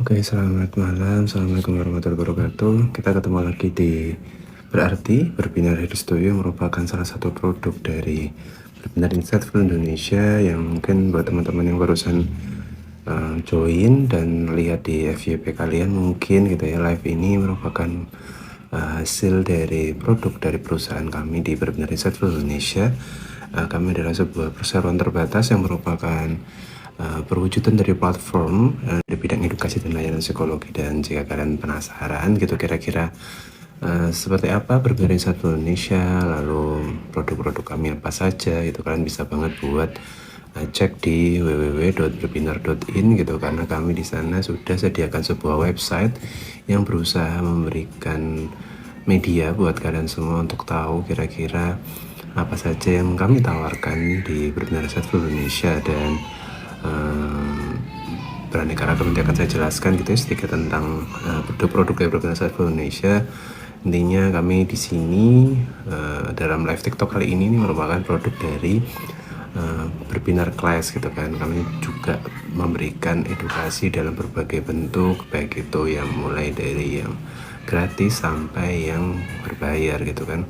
Oke, selamat malam. Assalamualaikum warahmatullahi wabarakatuh. Kita ketemu lagi di Berarti Berbinar Hair Studio, yang merupakan salah satu produk dari Berbinar Insightful Indonesia, yang mungkin buat teman-teman yang barusan join dan lihat di FYP kalian, mungkin gitu ya, live ini merupakan hasil dari produk dari perusahaan kami di Berbinar Insightful Indonesia. Kami adalah sebuah perseroan terbatas yang merupakan perwujudan dari platform di bidang edukasi dan layanan psikologi. Dan jika kalian penasaran gitu kira-kira seperti apa Berbinar Insightful Indonesia, lalu produk-produk kami apa saja, itu kalian bisa banget buat cek di www.berbinar.in gitu, karena kami di sana sudah sediakan sebuah website yang berusaha memberikan media buat kalian semua untuk tahu kira-kira apa saja yang kami tawarkan di Berbinar Insightful Indonesia. Dan beraneka ragam nanti akan saya jelaskan gitu ya sedikit tentang produk-produk dari Berbinar Insightful Indonesia. Intinya kami di sini dalam live TikTok kali ini merupakan produk dari Berbinar Class gitu kan. Kami juga memberikan edukasi dalam berbagai bentuk, baik itu yang mulai dari yang gratis sampai yang berbayar gitu kan.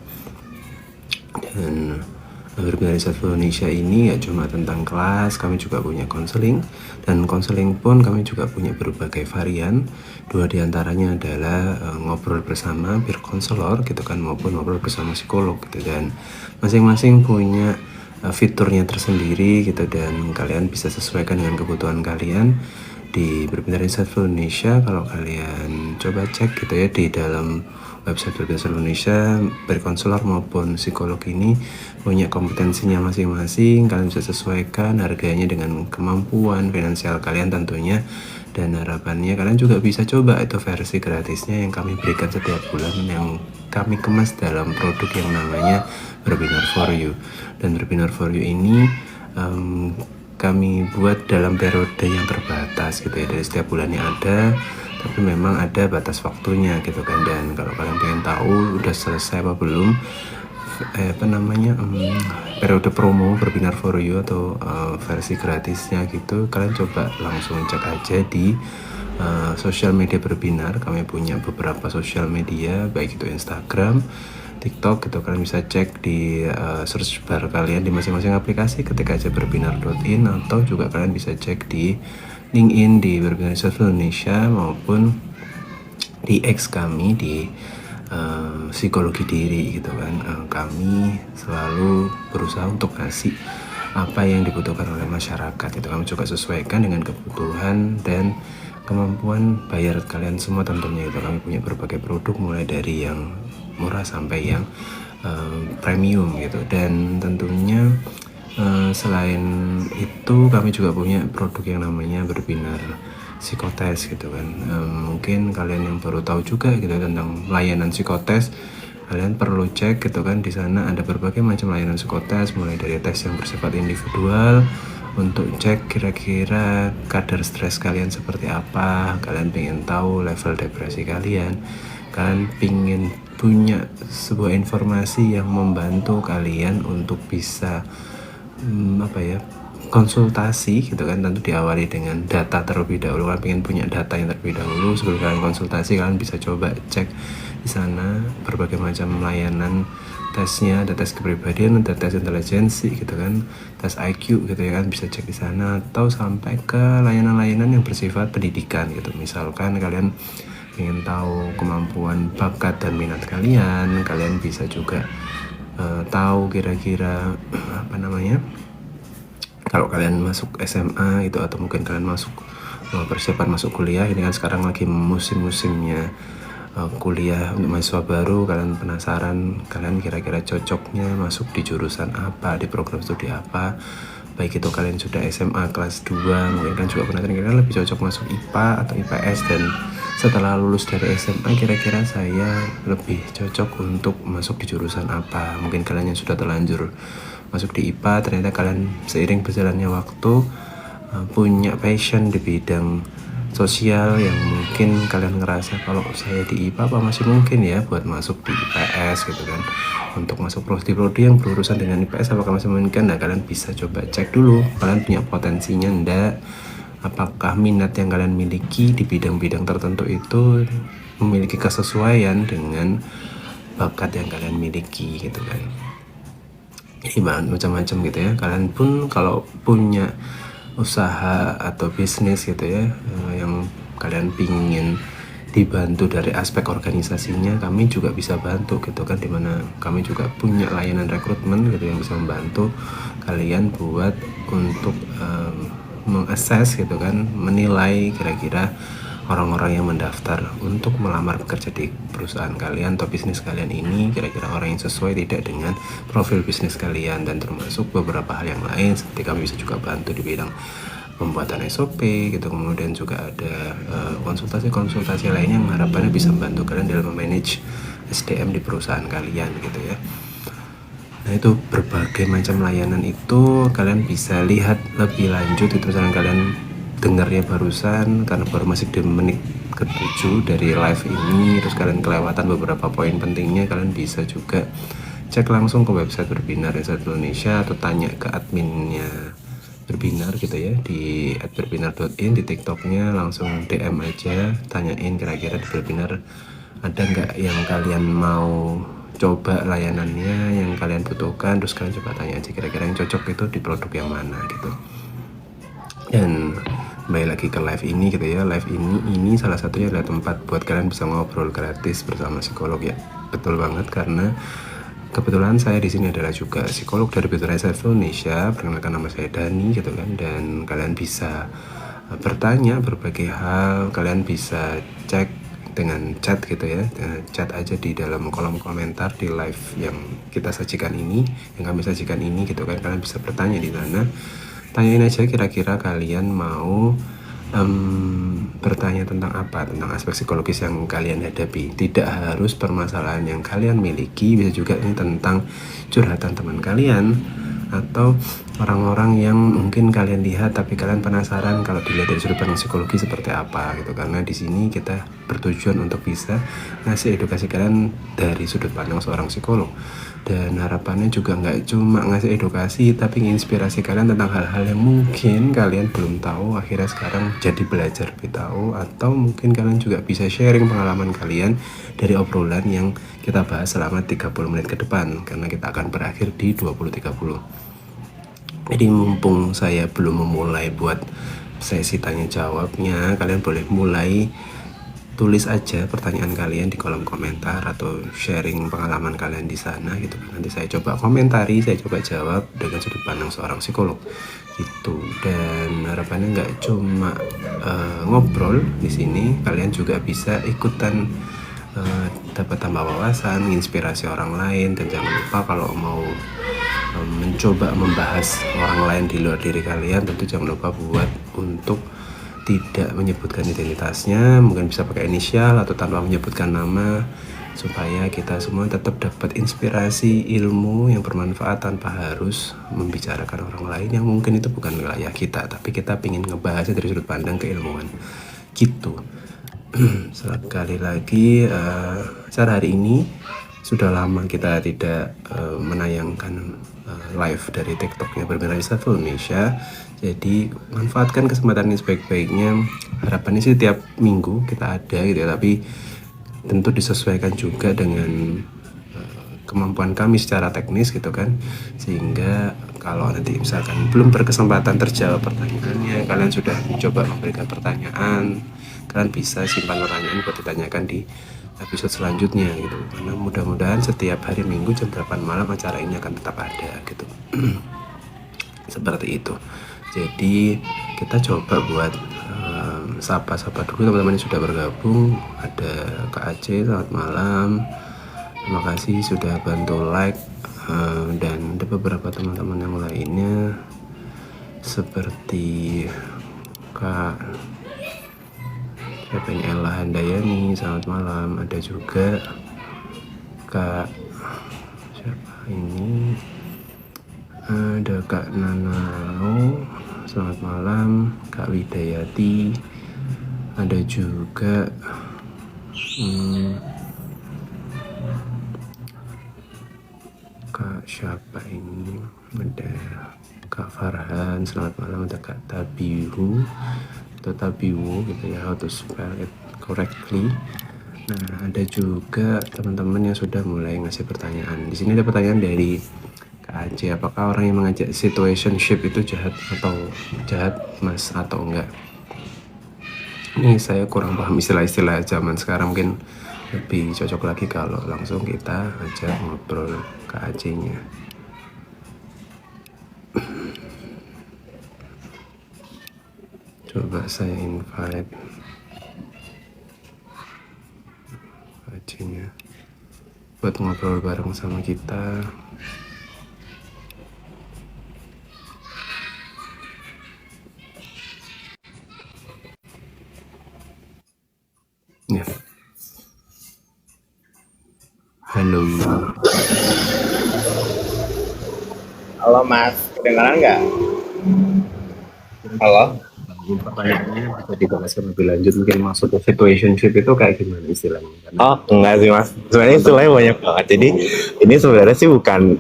Dan Berbinar Insightful Indonesia ini ya cuma tentang kelas, kami juga punya konseling, dan konseling pun kami juga punya berbagai varian. Dua diantaranya adalah ngobrol bersama peer counselor gitu kan, maupun ngobrol bersama psikolog gitu. Dan masing-masing punya fiturnya tersendiri gitu, dan kalian bisa sesuaikan dengan kebutuhan kalian di Berbinar Insightful Indonesia. Kalau kalian coba cek gitu ya di dalam website Berbinar Indonesia, berkonselor maupun psikolog ini punya kompetensinya masing-masing. Kalian bisa sesuaikan harganya dengan kemampuan finansial kalian tentunya, dan harapannya kalian juga bisa coba itu versi gratisnya yang kami berikan setiap bulan, yang kami kemas dalam produk yang namanya Berbinar for You. Dan Berbinar for You ini kami buat dalam periode yang terbatas gitu ya, dari setiap bulannya ada, tapi memang ada batas waktunya gitu kan. Dan kalau kalian pengen tahu udah selesai apa belum periode promo Berbinar for You atau versi gratisnya gitu, kalian coba langsung cek aja di sosial media Berbinar. Kami punya beberapa sosial media, baik itu Instagram, TikTok gitu. Kalian bisa cek di search bar kalian di masing-masing aplikasi, ketika aja berbinar.in, atau juga kalian bisa cek di LinkedIn di Berbinar Insightful Indonesia, maupun di X kami di psikologi diri gitu kan. Kami selalu berusaha untuk kasih apa yang dibutuhkan oleh masyarakat itu. Kami juga sesuaikan dengan kebutuhan dan kemampuan bayar kalian semua tentunya itu. Kami punya berbagai produk mulai dari yang murah sampai yang premium gitu. Dan tentunya selain itu kami juga punya produk yang namanya Berbinar Psikotes gitu kan. Mungkin kalian yang baru tahu juga gitu tentang layanan psikotes, kalian perlu cek gitu kan. Di sana ada berbagai macam layanan psikotes, mulai dari tes yang bersifat individual untuk cek kira-kira kadar stres kalian seperti apa, kalian pengen tahu level depresi kalian, kalian pengen punya sebuah informasi yang membantu kalian untuk bisa konsultasi gitu kan. Tentu diawali dengan data terlebih dahulu. Kalian pengen punya data yang terlebih dahulu sebelum kalian konsultasi. Kalian bisa coba cek di sana berbagai macam layanan tesnya. Ada tes kepribadian, ada tes intelijensi gitu kan, tes IQ gitu ya kan, bisa cek di sana. Atau sampai ke layanan-layanan yang bersifat pendidikan gitu. Misalkan kalian ingin tahu kemampuan, bakat dan minat kalian, kalian bisa juga tahu kira-kira kalau kalian masuk SMA itu, atau mungkin kalian masuk persiapan masuk kuliah. Ini kan sekarang lagi musim-musimnya kuliah untuk mahasiswa baru. Kalian penasaran kalian kira-kira cocoknya masuk di jurusan apa, di program studi apa, baik itu kalian sudah SMA kelas 2, mungkin kan juga penasaran kira-kira lebih cocok masuk IPA atau IPS. Dan setelah lulus dari SMA, kira-kira saya lebih cocok untuk masuk di jurusan apa. Mungkin kalian yang sudah terlanjur masuk di IPA, ternyata kalian seiring berjalannya waktu punya passion di bidang sosial, yang mungkin kalian ngerasa kalau saya di IPA apa masih mungkin ya buat masuk di IPS gitu kan. Untuk masuk prodi-prodi yang berurusan dengan IPS apakah masih mungkin. Nah, kalian bisa coba cek dulu kalian punya potensinya enggak, apakah minat yang kalian miliki di bidang-bidang tertentu itu memiliki kesesuaian dengan bakat yang kalian miliki gitu kan. Ini macam-macam gitu ya. Kalian pun kalau punya usaha atau bisnis gitu ya, yang kalian pingin dibantu dari aspek organisasinya, kami juga bisa bantu gitu kan, dimana kami juga punya layanan rekrutmen gitu yang bisa membantu kalian buat untuk mengakses gitu kan, menilai kira-kira orang-orang yang mendaftar untuk melamar bekerja di perusahaan kalian atau bisnis kalian ini kira-kira orang yang sesuai tidak dengan profil bisnis kalian, dan termasuk beberapa hal yang lain seperti kami bisa juga bantu di bidang pembuatan SOP gitu. Kemudian juga ada konsultasi-konsultasi lainnya yang harapannya bisa membantu kalian dalam memanage SDM di perusahaan kalian gitu ya. Nah, itu berbagai macam layanan itu kalian bisa lihat lebih lanjut itu, misalnya kalian dengarnya barusan karena baru masih di menit ke-7 dari live ini, terus kalian kelewatan beberapa poin pentingnya, kalian bisa juga cek langsung ke website Berbinar Indonesia atau tanya ke adminnya Berbinar gitu ya, di @berbinar.in, di TikToknya langsung DM aja, tanyain kira-kira di Berbinar ada nggak yang kalian mau coba layanannya yang kalian butuhkan, terus kalian coba tanya aja kira-kira yang cocok itu di produk yang mana gitu. Dan kembali lagi ke live ini gitu ya, live ini salah satunya adalah tempat buat kalian bisa ngobrol gratis bersama psikolog ya. Betul banget, karena kebetulan saya di sini adalah juga psikolog dari Berbinar Indonesia. Perkenalkan, nama saya Dani gitu kan, dan kalian bisa bertanya berbagai hal, kalian bisa cek dengan chat gitu ya, chat aja di dalam kolom komentar di live yang kita sajikan ini, yang kami sajikan ini gitu kan, kalian bisa bertanya di sana. Tanyain aja kira-kira kalian mau bertanya tentang apa, tentang aspek psikologis yang kalian hadapi. Tidak harus permasalahan yang kalian miliki, bisa juga ini tentang curhatan teman kalian atau orang-orang yang mungkin kalian lihat tapi kalian penasaran kalau dilihat dari sudut pandang psikologi seperti apa gitu. Karena di sini kita bertujuan untuk bisa ngasih edukasi kalian dari sudut pandang seorang psikolog, dan harapannya juga nggak cuma ngasih edukasi tapi menginspirasi kalian tentang hal-hal yang mungkin kalian belum tahu, akhirnya sekarang jadi belajar lebih tahu, atau mungkin kalian juga bisa sharing pengalaman kalian dari obrolan yang kita bahas selama 30 menit ke depan, karena kita akan berakhir di 20.30. Jadi mumpung saya belum memulai buat sesi tanya jawabnya, kalian boleh mulai tulis aja pertanyaan kalian di kolom komentar atau sharing pengalaman kalian di sana gitu. Nanti saya coba komentari, saya coba jawab dengan sudut pandang seorang psikolog gitu. Dan harapannya nggak cuma ngobrol di sini, kalian juga bisa ikutan dapat tambah wawasan, inspirasi orang lain. Dan jangan lupa kalau mau mencoba membahas orang lain di luar diri kalian, tentu jangan lupa buat untuk tidak menyebutkan identitasnya, mungkin bisa pakai inisial atau tanpa menyebutkan nama, supaya kita semua tetap dapat inspirasi ilmu yang bermanfaat tanpa harus membicarakan orang lain yang mungkin itu bukan wilayah kita, tapi kita ingin ngebahasnya dari sudut pandang keilmuan gitu. Sekali lagi, acara hari ini sudah lama kita tidak menayangkan live dari TikToknya Berbinar Indonesia. Jadi manfaatkan kesempatan ini sebaik-baiknya. Harapannya sih tiap minggu kita ada gitu ya, tapi tentu disesuaikan juga dengan kemampuan kami secara teknis gitu kan, sehingga kalau nanti misalkan belum berkesempatan terjawab pertanyaannya, kalian sudah mencoba memberikan pertanyaan, kalian bisa simpan pertanyaan buat ditanyakan di episode selanjutnya gitu. Karena mudah-mudahan setiap hari Minggu jam 8 malam acara ini akan tetap ada gitu. Seperti itu. Jadi kita coba buat sapa-sapa dulu teman-teman yang sudah bergabung. Ada Kak Aceh, selamat malam. Terima kasih sudah bantu like, dan ada beberapa teman-teman yang lainnya seperti Kak Ella Handayani, selamat malam. Ada juga Kak siapa ini, ada Kak Nanao, selamat malam. Kak Widayati, ada juga Kak siapa ini, ada Kak Farhan, selamat malam. Ada Kak Tabihu atau Tabiwu gitu ya, how to spell it correctly. Nah, ada juga teman-teman yang sudah mulai ngasih pertanyaan. Di sini ada pertanyaan dari Kak Aceh, apakah orang yang mengajak situationship itu jahat mas atau enggak? Ini saya kurang paham istilah-istilah zaman sekarang, mungkin lebih cocok lagi kalau langsung kita ajak ngobrol Kak Acehnya. Coba saya invite Acehnya buat ngobrol bareng sama kita. Ya. Halo. Halo Mas, kedengaran nggak? Halo? Pertanyaannya bisa dibahas lebih lanjut, mungkin maksudnya situationship itu kayak gimana istilahnya? Oh enggak sih Mas, sebenarnya istilahnya banyak banget. Jadi ini sebenarnya sih bukan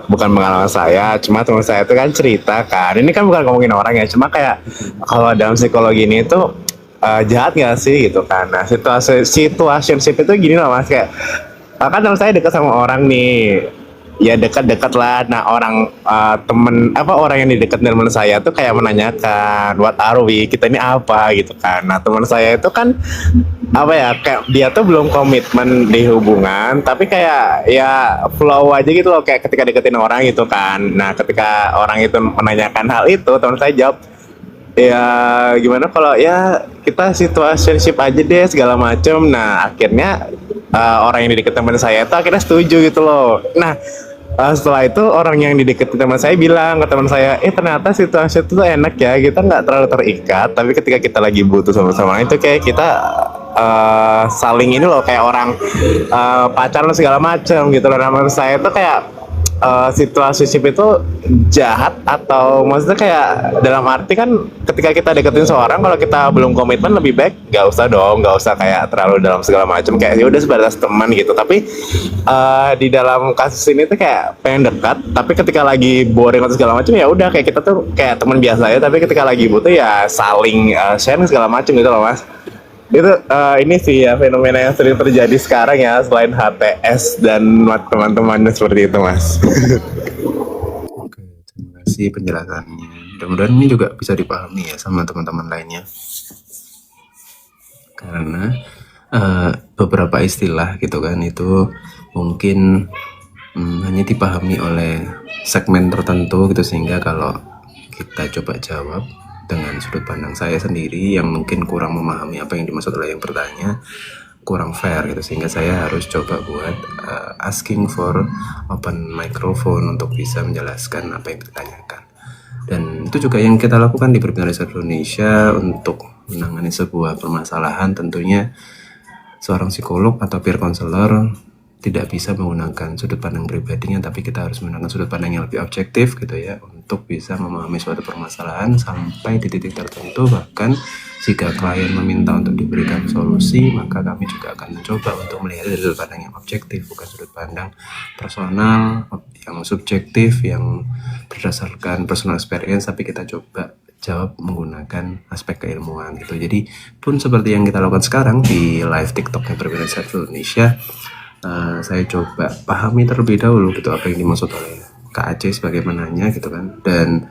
pengalaman saya, cuma teman saya itu kan cerita kan. Ini kan bukan ngomongin orang ya, cuma kayak kalau dalam psikologi ini itu jahat nggak sih gitu kan. Nah situationship itu gini loh Mas, kayak kan teman saya dekat sama orang nih, ya dekat-dekat lah. Nah orang yang di dekat teman saya tuh kayak menanyakan what are we, kita ini apa gitu kan. Nah teman saya itu kan apa ya, kayak dia tuh belum komitmen di hubungan tapi kayak ya flow aja gitu loh, kayak ketika deketin orang gitu kan. Nah ketika orang itu menanyakan hal itu, teman saya jawab ya gimana kalau ya kita situationship aja deh segala macem. Nah akhirnya orang yang di deket teman saya itu akhirnya setuju gitu loh. Nah setelah itu orang yang di deket teman saya bilang ke teman saya, ternyata situasi itu tuh enak ya, kita nggak terlalu terikat, tapi ketika kita lagi butuh sama-sama itu kayak kita saling ini loh, kayak orang pacaran segala macam gitu loh. Nah menurut saya itu kayak situationship itu jahat, atau maksudnya kayak dalam arti kan ketika kita deketin seorang, kalau kita belum komitmen lebih baik nggak usah dong, nggak usah kayak terlalu dalam segala macam, kayak ya udah sebatas teman gitu. Tapi di dalam kasus ini tuh kayak pengen dekat, tapi ketika lagi boring atau segala macam ya udah kayak kita tuh kayak teman biasa ya, tapi ketika lagi butuh ya saling sharing segala macam gitu loh Mas. Itu ini sih ya fenomena yang sering terjadi sekarang ya, selain HTS dan teman-temannya seperti itu Mas. Oke, terima kasih penjelasannya. Mudah-mudahan ini juga bisa dipahami ya sama teman-teman lainnya. Karena beberapa istilah gitu kan itu mungkin hanya dipahami oleh segmen tertentu gitu, sehingga kalau kita coba jawab dengan sudut pandang saya sendiri yang mungkin kurang memahami apa yang dimaksud oleh yang bertanya, kurang fair gitu, sehingga saya harus coba buat asking for open microphone untuk bisa menjelaskan apa yang ditanyakan. Dan itu juga yang kita lakukan di Perhimpunan Riset Indonesia untuk menangani sebuah permasalahan. Tentunya seorang psikolog atau peer counselor tidak bisa menggunakan sudut pandang pribadinya, tapi kita harus menggunakan sudut pandang yang lebih objektif gitu ya, untuk bisa memahami suatu permasalahan sampai di titik tertentu. Bahkan jika klien meminta untuk diberikan solusi, maka kami juga akan mencoba untuk melihat dari sudut pandang yang objektif, bukan sudut pandang personal yang subjektif yang berdasarkan personal experience, tapi kita coba jawab menggunakan aspek keilmuan gitu. Jadi pun seperti yang kita lakukan sekarang di live TikTok yang Perhimpunan Riset Indonesia, saya coba pahami terlebih dahulu gitu apa yang dimaksud oleh Kak Aceh sebagai penanya gitu kan, dan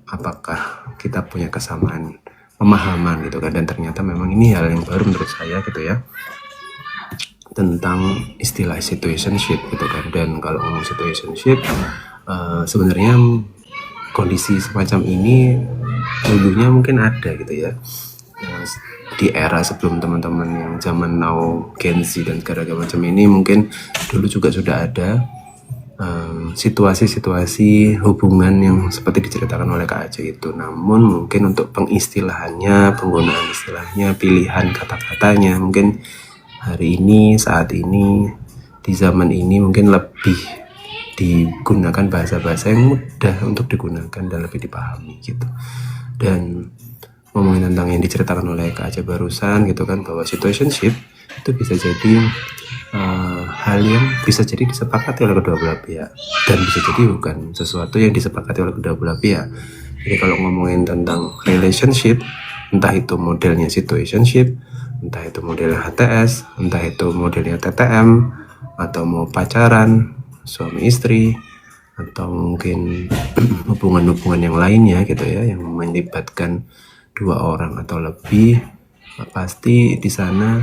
apakah kita punya kesamaan pemahaman gitu kan. Dan ternyata memang ini hal yang baru menurut saya gitu ya, tentang istilah situationship gitu kan. Dan kalau ngomong situationship, sebenarnya kondisi semacam ini dulunya mungkin ada gitu ya, di era sebelum teman-teman yang zaman now Gen Z dan segala macam ini, mungkin dulu juga sudah ada situasi-situasi hubungan yang seperti diceritakan oleh Kak Aceh itu. Namun mungkin untuk pengistilahannya, penggunaan istilahnya, pilihan kata-katanya, mungkin hari ini, saat ini, di zaman ini mungkin lebih digunakan bahasa-bahasa yang mudah untuk digunakan dan lebih dipahami gitu. Dan ngomongin tentang yang diceritakan oleh Kak Aceh barusan gitu kan, bahwa situationship itu bisa jadi hal yang bisa jadi disepakati oleh kedua belah pihak dan bisa jadi bukan sesuatu yang disepakati oleh kedua belah pihak. Jadi kalau ngomongin tentang relationship, entah itu modelnya situationship, entah itu modelnya HTS, entah itu modelnya TTM, atau mau pacaran, suami istri, atau mungkin hubungan-hubungan yang lainnya gitu ya, yang melibatkan dua orang atau lebih, pasti di sana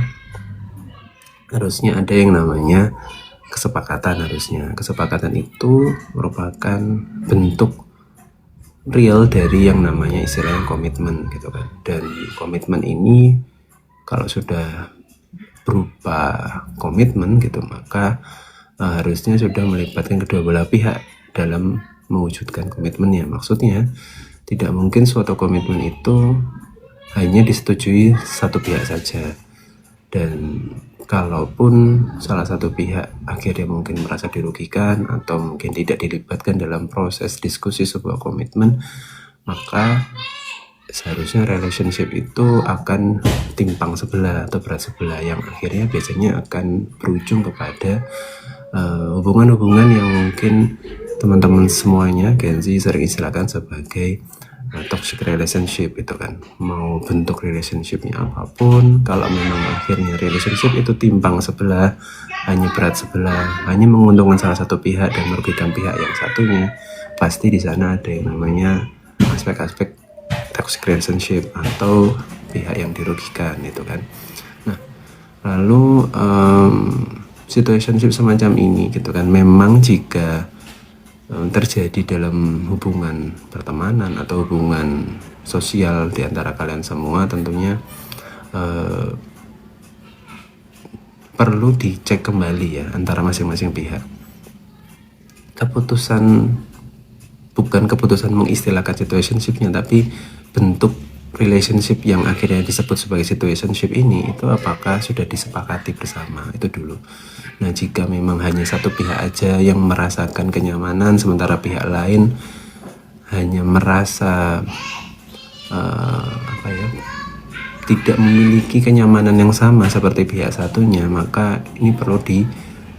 harusnya ada yang namanya kesepakatan. Kesepakatan itu merupakan bentuk real dari yang namanya istilahnya komitmen gitu kan. Dan komitmen ini kalau sudah berupa komitmen gitu, maka harusnya sudah melibatkan kedua belah pihak dalam mewujudkan komitmennya. Maksudnya tidak mungkin suatu komitmen itu hanya disetujui satu pihak saja, dan kalaupun salah satu pihak akhirnya mungkin merasa dirugikan atau mungkin tidak dilibatkan dalam proses diskusi sebuah komitmen, maka seharusnya relationship itu akan timpang sebelah atau berat sebelah, yang akhirnya biasanya akan berujung kepada hubungan-hubungan yang mungkin teman-teman semuanya Gen Z sering istilahkan sebagai toxic relationship itu kan. Mau bentuk relationshipnya apapun, kalau memang akhirnya relationship itu timpang sebelah, hanya berat sebelah, hanya menguntungkan salah satu pihak dan merugikan pihak yang satunya, pasti di sana ada yang namanya aspek-aspek toxic relationship atau pihak yang dirugikan itu kan. Nah, lalu situationship semacam ini gitu kan, memang jika terjadi dalam hubungan pertemanan atau hubungan sosial di antara kalian semua, tentunya perlu dicek kembali ya antara masing-masing pihak. Bukan keputusan mengistilahkan situationshipnya, tapi bentuk relationship yang akhirnya disebut sebagai situationship ini itu apakah sudah disepakati bersama, itu dulu. Nah, jika memang hanya satu pihak aja yang merasakan kenyamanan sementara pihak lain hanya merasa tidak memiliki kenyamanan yang sama seperti pihak satunya, maka ini perlu di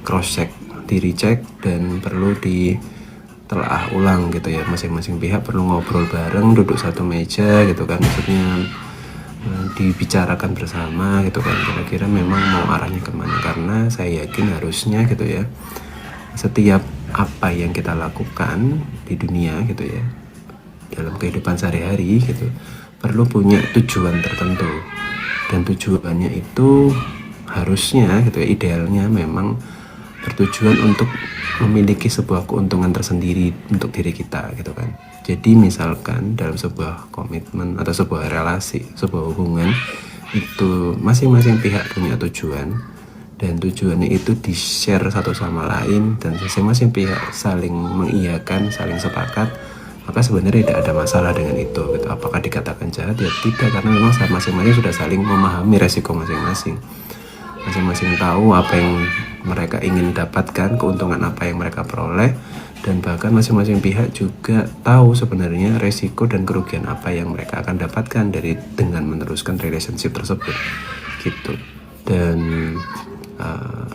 cross check, di recheck, dan perlu ditelaah ulang gitu ya. Masing-masing pihak perlu ngobrol bareng, duduk satu meja gitu kan, maksudnya dibicarakan bersama gitu kan, kira-kira memang mau arahnya kemana. Karena saya yakin harusnya gitu ya, setiap apa yang kita lakukan di dunia gitu ya, dalam kehidupan sehari-hari gitu, perlu punya tujuan tertentu, dan tujuannya itu harusnya gitu ya, idealnya memang bertujuan untuk memiliki sebuah keuntungan tersendiri untuk diri kita gitu kan. Jadi misalkan dalam sebuah komitmen atau sebuah relasi, sebuah hubungan, itu masing-masing pihak punya tujuan, dan tujuannya itu di-share satu sama lain, dan masing-masing pihak saling mengiyakan, saling sepakat, maka sebenarnya tidak ada masalah dengan itu gitu. Apakah dikatakan jahat? Ya tidak, karena memang masing-masing sudah saling memahami resiko masing-masing. Masing-masing tahu apa yang mereka ingin dapatkan, keuntungan apa yang mereka peroleh, dan bahkan masing-masing pihak juga tahu sebenarnya resiko dan kerugian apa yang mereka akan dapatkan dengan meneruskan relationship tersebut gitu. Dan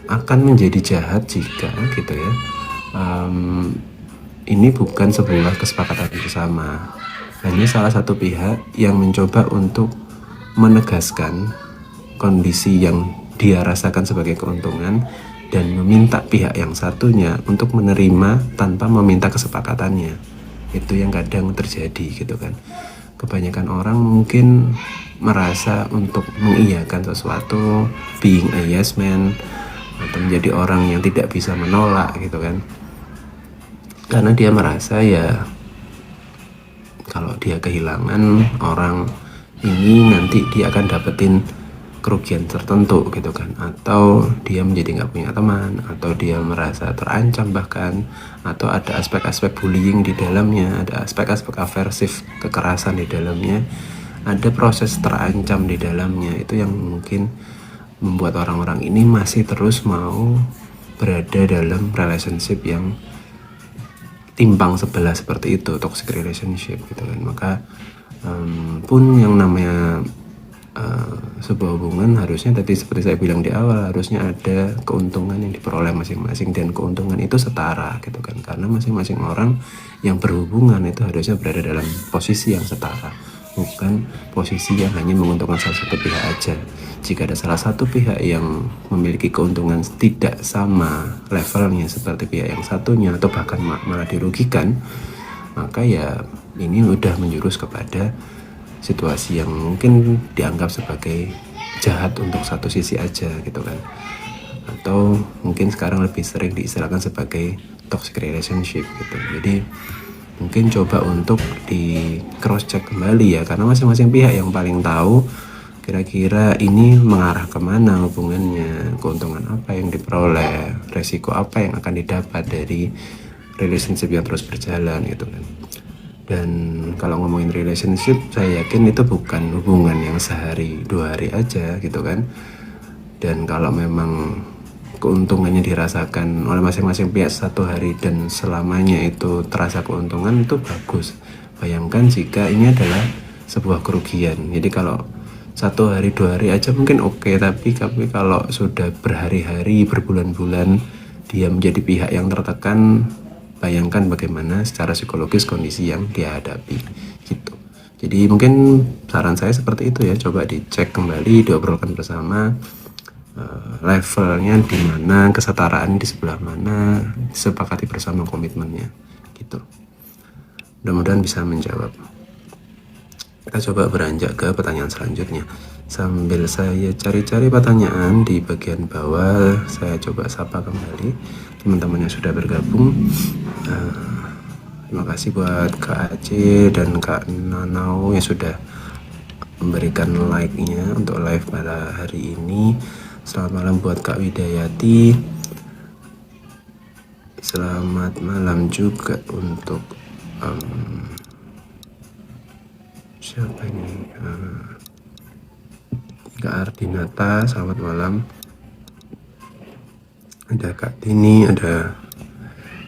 akan menjadi jahat jika gitu ya, ini bukan sebuah kesepakatan bersama, hanya salah satu pihak yang mencoba untuk menegaskan kondisi yang dia rasakan sebagai keuntungan dan meminta pihak yang satunya untuk menerima tanpa meminta kesepakatannya. Itu yang kadang terjadi gitu kan. Kebanyakan orang mungkin merasa untuk mengiyakan sesuatu, being a yes man, atau menjadi orang yang tidak bisa menolak gitu kan, karena dia merasa ya kalau dia kehilangan orang ini nanti dia akan dapetin kerugian tertentu gitu kan, atau dia menjadi nggak punya teman, atau dia merasa terancam bahkan, atau ada aspek-aspek bullying di dalamnya, ada aspek-aspek aversif, kekerasan di dalamnya, ada proses terancam di dalamnya. Itu yang mungkin membuat orang-orang ini masih terus mau berada dalam relationship yang timpang sebelah seperti itu, toxic relationship gitu kan. Maka pun yang namanya sebuah hubungan harusnya tadi seperti saya bilang di awal, harusnya ada keuntungan yang diperoleh masing-masing dan keuntungan itu setara gitu kan, karena masing-masing orang yang berhubungan itu harusnya berada dalam posisi yang setara, bukan posisi yang hanya menguntungkan salah satu pihak aja. Jika ada salah satu pihak yang memiliki keuntungan tidak sama levelnya seperti pihak yang satunya atau bahkan malah dirugikan, maka ya ini udah menjurus kepada situasi yang mungkin dianggap sebagai jahat untuk satu sisi aja gitu kan, atau mungkin sekarang lebih sering diistilahkan sebagai toxic relationship gitu. Jadi mungkin coba untuk di cross check kembali ya, karena masing-masing pihak yang paling tahu kira-kira ini mengarah kemana hubungannya, keuntungan apa yang diperoleh, resiko apa yang akan didapat dari relationship yang terus berjalan gitu kan. Dan kalau ngomongin relationship, saya yakin itu bukan hubungan yang sehari 2 hari aja gitu kan. Dan kalau memang keuntungannya dirasakan oleh masing-masing pihak 1 hari dan selamanya itu terasa keuntungan, itu bagus. Bayangkan jika ini adalah sebuah kerugian. Jadi kalau 1 hari 2 hari aja mungkin oke, tapi kalau sudah berhari-hari, berbulan-bulan dia menjadi pihak yang tertekan, bayangkan bagaimana secara psikologis kondisi yang dia hadapi gitu. Jadi mungkin saran saya seperti itu ya, coba dicek kembali, diobrolkan bersama, levelnya di mana, kesetaraan di sebelah mana, disepakati bersama komitmennya gitu. Mudah-mudahan bisa menjawab. Kita coba beranjak ke pertanyaan selanjutnya. Sambil saya cari-cari pertanyaan di bagian bawah, saya coba sapa kembali teman-teman yang sudah bergabung. Terima kasih buat Kak Aceh dan Kak Nanau yang sudah memberikan like-nya untuk live pada hari ini. Selamat malam buat Kak Widayati. Selamat malam juga untuk siapa ini? Kak Ardinata, selamat malam. Ada Kak Tini, ada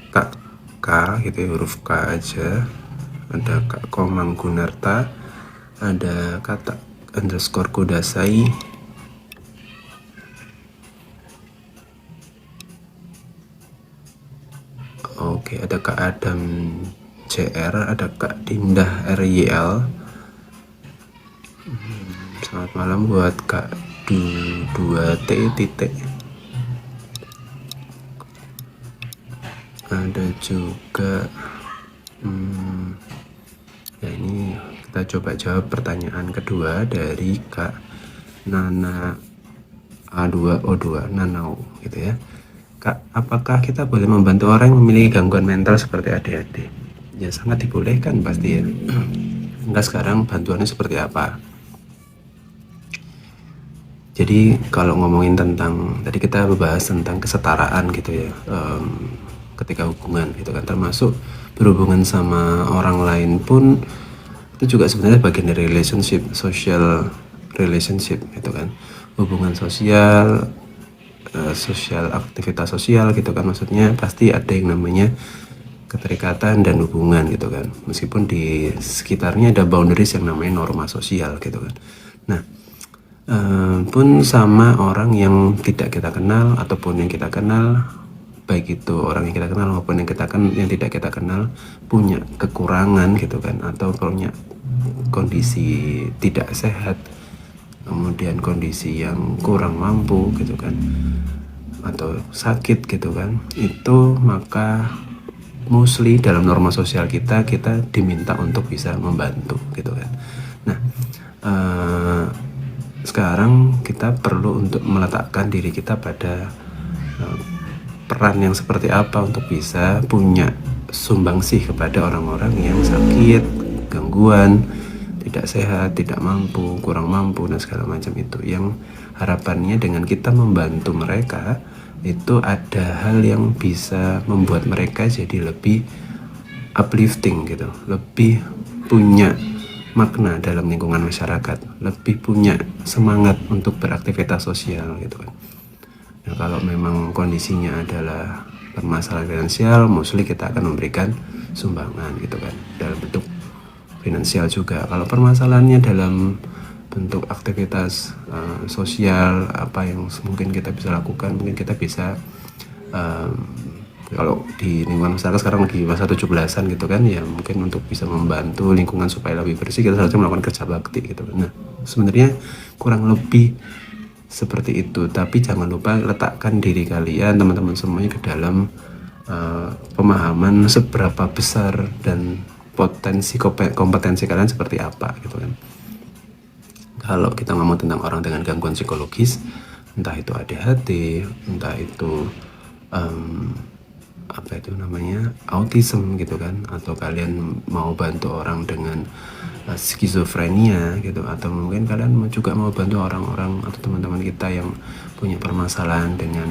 Kak K gitu ya, huruf K aja. Ada Kak Komang Gunarta, ada kata underscore Kudasai, oke, ada Kak Adam CR, ada Kak Dindah RYL. Selamat malam buat Kak Du2T titik. Ada juga ya, ini kita coba jawab pertanyaan kedua dari Kak Nana A2O2 Nanau gitu ya. Kak, apakah kita boleh membantu orang yang memiliki gangguan mental seperti ADHD? Ya sangat dibolehkan pasti ya. Enggak, sekarang bantuannya seperti apa? Jadi kalau ngomongin tentang, tadi kita membahas tentang kesetaraan gitu ya, ketika hubungan gitu kan, termasuk berhubungan sama orang lain pun itu juga sebenarnya bagian dari relationship, social relationship gitu kan, hubungan sosial, sosial, aktivitas sosial gitu kan, maksudnya pasti ada yang namanya keterikatan dan hubungan gitu kan, meskipun di sekitarnya ada boundaries yang namanya norma sosial gitu kan. Nah, pun sama orang yang tidak kita kenal ataupun yang kita kenal, baik itu orang yang kita kenal maupun yang tidak kita kenal, punya kekurangan gitu kan, atau punya kondisi tidak sehat, kemudian kondisi yang kurang mampu gitu kan, atau sakit gitu kan, itu maka mostly dalam norma sosial kita diminta untuk bisa membantu gitu kan. Nah, sekarang kita perlu untuk meletakkan diri kita pada peran yang seperti apa untuk bisa punya sumbangsih kepada orang-orang yang sakit, gangguan, tidak sehat, tidak mampu, kurang mampu dan segala macam itu, yang harapannya dengan kita membantu mereka itu ada hal yang bisa membuat mereka jadi lebih uplifting gitu, lebih punya makna dalam lingkungan masyarakat, lebih punya semangat untuk beraktivitas sosial gitu kan. Nah, kalau memang kondisinya adalah permasalahan finansial, mostly kita akan memberikan sumbangan gitu kan, dalam bentuk finansial juga. Kalau permasalahannya dalam bentuk aktivitas sosial apa yang mungkin kita bisa lakukan. Mungkin kita bisa kalau di lingkungan masyarakat sekarang lagi masa 17-an gitu kan, ya mungkin untuk bisa membantu lingkungan supaya lebih bersih kita seharusnya melakukan kerja bakti gitu. Nah sebenarnya kurang lebih seperti itu, tapi jangan lupa letakkan diri kalian teman-teman semuanya ke dalam pemahaman seberapa besar dan kompetensi kalian seperti apa gitu kan. Kalau kita ngomong tentang orang dengan gangguan psikologis, entah itu ADHD, entah itu apa itu namanya autism gitu kan, atau kalian mau bantu orang dengan skizofrenia gitu, atau mungkin kalian juga mau bantu orang-orang atau teman-teman kita yang punya permasalahan dengan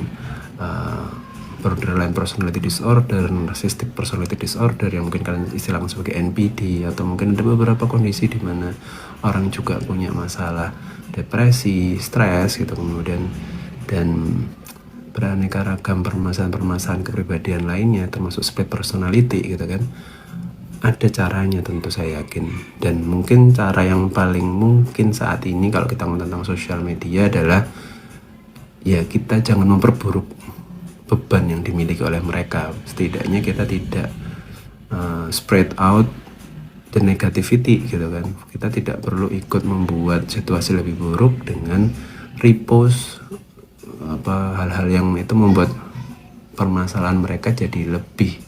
borderline personality disorder, narcissistic personality disorder yang mungkin kalian istilahkan sebagai NPD, atau mungkin ada beberapa kondisi di mana orang juga punya masalah depresi, stres gitu, kemudian dan beraneka ragam permasalahan-permasalahan kepribadian lainnya termasuk split personality gitu kan. Ada caranya tentu saya yakin, dan mungkin cara yang paling mungkin saat ini kalau kita ngomong tentang sosial media adalah ya kita jangan memperburuk beban yang dimiliki oleh mereka. Setidaknya kita tidak spread out the negativity gitu kan. Kita tidak perlu ikut membuat situasi lebih buruk dengan repost hal-hal yang itu membuat permasalahan mereka jadi lebih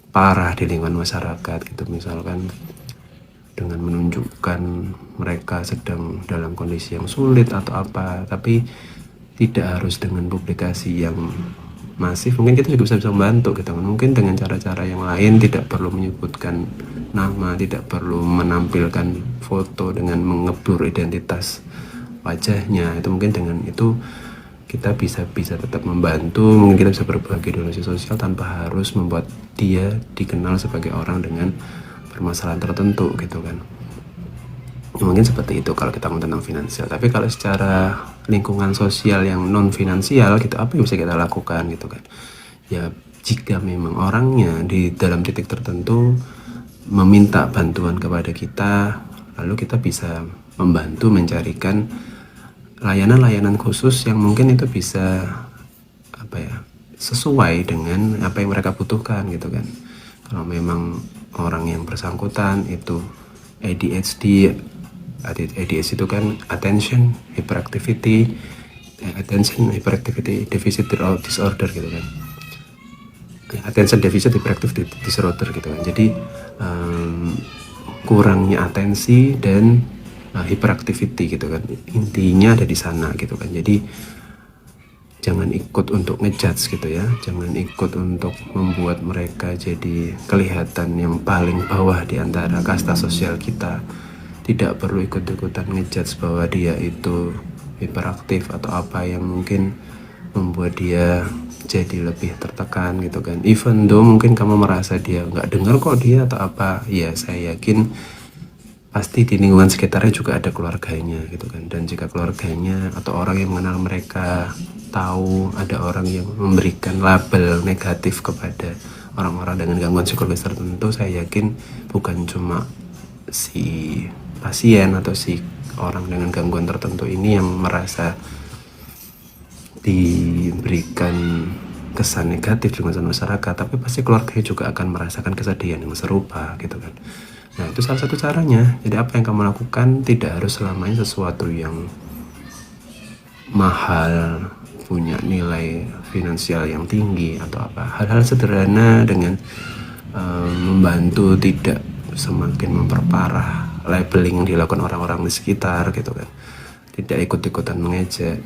parah di lingkungan masyarakat gitu. Misalkan dengan menunjukkan mereka sedang dalam kondisi yang sulit atau apa, tapi tidak harus dengan publikasi yang masif. Mungkin kita juga bisa membantu gitu. Mungkin dengan cara-cara yang lain, tidak perlu menyebutkan nama, tidak perlu menampilkan foto dengan mengebur identitas wajahnya. Itu mungkin dengan itu kita bisa tetap membantu. Mungkin kita bisa berbagi donasi sosial tanpa harus membuat dia dikenal sebagai orang dengan permasalahan tertentu gitu kan. Mungkin seperti itu kalau kita ngomong tentang finansial. Tapi kalau secara lingkungan sosial yang non finansial gitu, apa yang bisa kita lakukan gitu kan. Ya jika memang orangnya di dalam titik tertentu meminta bantuan kepada kita, lalu kita bisa membantu mencarikan layanan-layanan khusus yang mungkin itu bisa sesuai dengan apa yang mereka butuhkan gitu kan. Kalau memang orang yang bersangkutan itu ADHD itu kan attention hyperactivity deficit disorder gitu kan, attention deficit hyperactivity disorder gitu kan. Jadi kurangnya atensi dan hyperactivity gitu kan, intinya ada di sana gitu kan. Jadi jangan ikut untuk ngejudge gitu ya, jangan ikut untuk membuat mereka jadi kelihatan yang paling bawah di antara kasta sosial kita. Tidak perlu ikut-ikutan ngejudge bahwa dia itu hiperaktif atau apa yang mungkin membuat dia jadi lebih tertekan gitu kan. Even though mungkin kamu merasa dia nggak dengar kok dia atau apa, ya saya yakin pasti di lingkungan sekitarnya juga ada keluarganya gitu kan. Dan jika keluarganya atau orang yang mengenal mereka tahu ada orang yang memberikan label negatif kepada orang-orang dengan gangguan psikologis tertentu, saya yakin bukan cuma si pasien atau si orang dengan gangguan tertentu ini yang merasa diberikan kesan negatif di masyarakat, tapi pasti keluarganya juga akan merasakan kesedihan yang serupa gitu kan. Nah itu salah satu caranya. Jadi apa yang kamu lakukan tidak harus selamanya sesuatu yang mahal, punya nilai finansial yang tinggi atau apa. Hal-hal sederhana dengan membantu tidak semakin memperparah labeling yang dilakukan orang-orang di sekitar gitu kan. Tidak ikut-ikutan mengejek,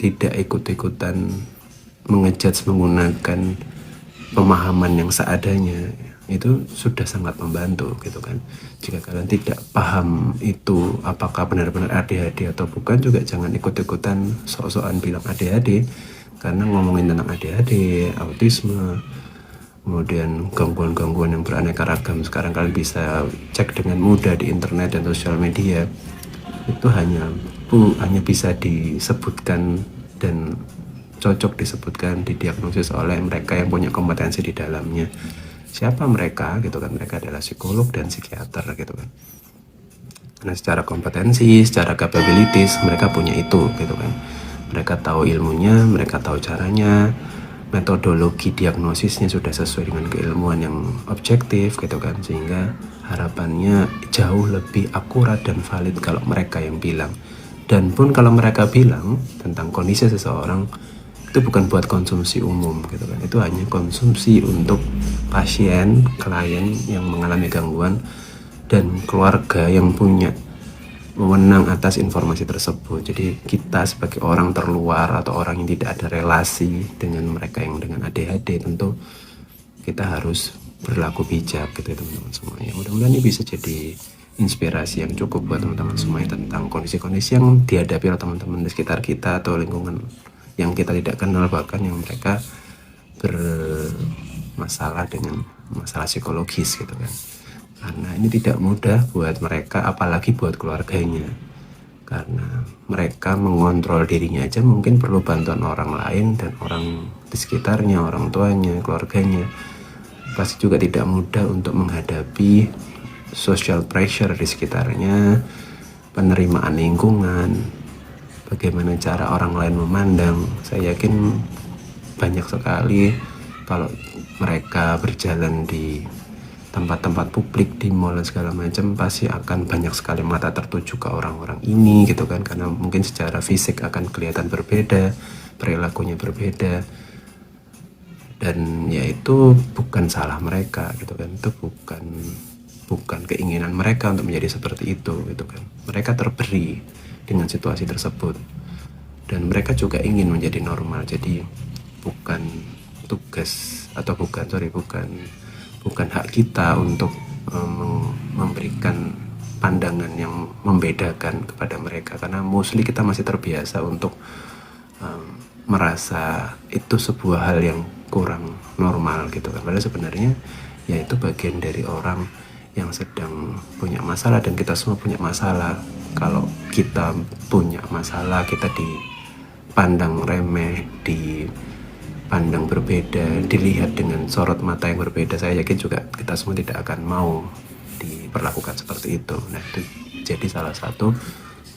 tidak ikut-ikutan mengejudge menggunakan pemahaman yang seadanya, itu sudah sangat membantu gitu kan. Jika kalian tidak paham itu apakah benar-benar ADHD atau bukan, juga jangan ikut-ikutan sok-sokan bilang ADHD, karena ngomongin tentang ADHD, autisme, kemudian gangguan-gangguan yang beraneka ragam sekarang kalian bisa cek dengan mudah di internet dan sosial media, itu hanya bisa disebutkan dan cocok disebutkan, didiagnosis oleh mereka yang punya kompetensi di dalamnya. Siapa mereka gitu kan? Mereka adalah psikolog dan psikiater gitu kan. Karena secara kompetensi, secara capabilities mereka punya itu gitu kan. Mereka tahu ilmunya, mereka tahu caranya, metodologi diagnosisnya sudah sesuai dengan keilmuan yang objektif gitu kan, sehingga harapannya jauh lebih akurat dan valid kalau mereka yang bilang. Dan pun kalau mereka bilang tentang kondisi seseorang, itu bukan buat konsumsi umum gitu kan, itu hanya konsumsi untuk pasien, klien yang mengalami gangguan dan keluarga yang punya wewenang atas informasi tersebut. Jadi kita sebagai orang terluar atau orang yang tidak ada relasi dengan mereka yang dengan ADHD, tentu kita harus berlaku bijak gitu ya teman-teman semuanya. Mudah-mudahan ini bisa jadi inspirasi yang cukup buat teman-teman semuanya tentang kondisi-kondisi yang dihadapi oleh teman-teman di sekitar kita atau lingkungan yang kita tidak kenal, bahkan yang mereka bermasalah dengan masalah psikologis gitu kan. Karena ini tidak mudah buat mereka, apalagi buat keluarganya. Karena mereka mengontrol dirinya aja mungkin perlu bantuan orang lain dan orang di sekitarnya, orang tuanya, keluarganya. Pasti juga tidak mudah untuk menghadapi social pressure di sekitarnya, penerimaan lingkungan, bagaimana cara orang lain memandang. Saya yakin banyak sekali kalau mereka berjalan di tempat-tempat publik, di mall dan segala macam, pasti akan banyak sekali mata tertuju ke orang-orang ini gitu kan, karena mungkin secara fisik akan kelihatan berbeda, perilakunya berbeda, dan ya itu bukan salah mereka gitu kan, itu bukan keinginan mereka untuk menjadi seperti itu gitu kan. Mereka terberi dengan situasi tersebut dan mereka juga ingin menjadi normal. Jadi bukan tugas atau bukan hak kita untuk memberikan pandangan yang membedakan kepada mereka, karena mostly kita masih terbiasa untuk merasa itu sebuah hal yang kurang normal gitu kan. Padahal sebenarnya ya itu bagian dari orang yang sedang punya masalah, dan kita semua punya masalah. Kalau kita punya masalah, kita dipandang remeh, dipandang berbeda, dilihat dengan sorot mata yang berbeda, saya yakin juga kita semua tidak akan mau diperlakukan seperti itu. Nah, itu jadi salah satu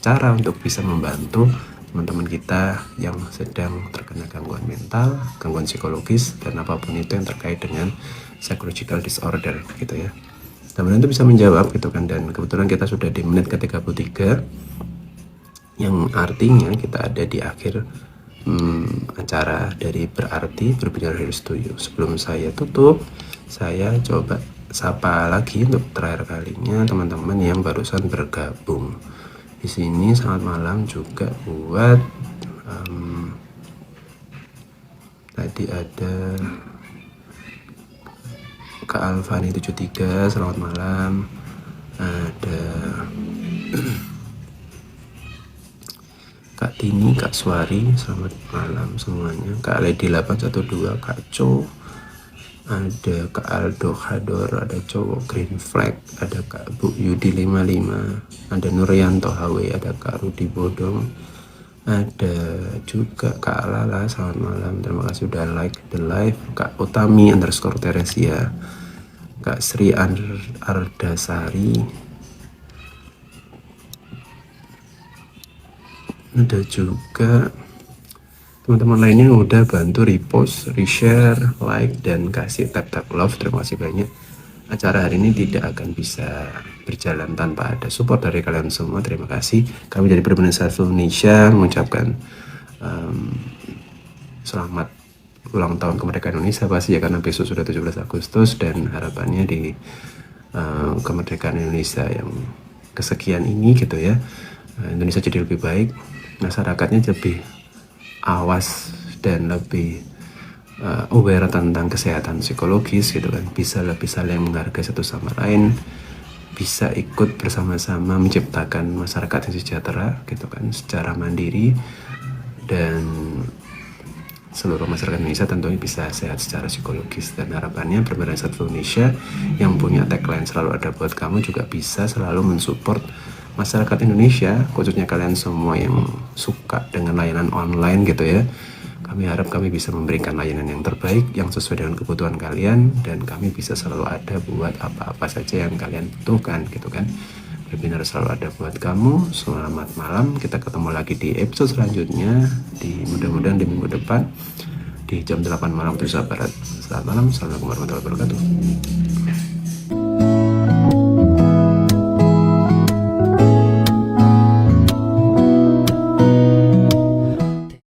cara untuk bisa membantu teman-teman kita yang sedang terkena gangguan mental, gangguan psikologis, dan apapun itu yang terkait dengan psychological disorder gitu ya. Teman-teman itu bisa menjawab gitu kan, dan kebetulan kita sudah di menit ke-33, yang artinya kita ada di akhir acara dari Berarti Berbicara dari Studio. Sebelum saya tutup, saya coba sapa lagi untuk terakhir kalinya teman-teman yang barusan bergabung di sini. Selamat malam juga buat tadi ada Kak Alfani 73, selamat malam. Ada Kak Tini, Kak Suari, selamat malam semuanya. Kak Lady 812, Kak Co, ada Kak Aldo Hador, ada cowok Green Flag, ada Kak Bu Yudi 55, ada Nuryanto HW, ada Kak Rudi Bodong, ada juga Kak Lala, selamat malam, terima kasih sudah like the live. Kak Utami _ Teresia, Kak Sri Ardasari, ada juga teman-teman lainnya yang udah bantu repost, reshare, like, dan kasih tap love. Terima kasih banyak. Acara hari ini tidak akan bisa berjalan tanpa ada support dari kalian semua. Terima kasih. Kami dari Perhimpunan Self Indonesia mengucapkan selamat ulang tahun kemerdekaan Indonesia pasti ya, karena besok sudah 17 Agustus dan harapannya di kemerdekaan Indonesia yang kesekian ini gitu ya, Indonesia jadi lebih baik, masyarakatnya lebih awas dan lebih aware tentang kesehatan psikologis gitu kan, bisa lebih saling menghargai satu sama lain, bisa ikut bersama-sama menciptakan masyarakat yang sejahtera gitu kan, secara mandiri, dan seluruh masyarakat Indonesia tentunya bisa sehat secara psikologis. Dan harapannya Perhimpunan Self Indonesia yang punya tagline selalu ada buat kamu juga bisa selalu mensupport masyarakat Indonesia, khususnya kalian semua yang suka dengan layanan online gitu ya. Kami harap kami bisa memberikan layanan yang terbaik, yang sesuai dengan kebutuhan kalian, dan kami bisa selalu ada buat apa-apa saja yang kalian butuhkan gitu kan. webinar selalu ada buat kamu. Selamat malam, kita ketemu lagi di episode selanjutnya, mudah-mudahan di minggu depan di jam 8 malam waktu Indonesia Barat. Selamat malam, assalamualaikum warahmatullahi wabarakatuh.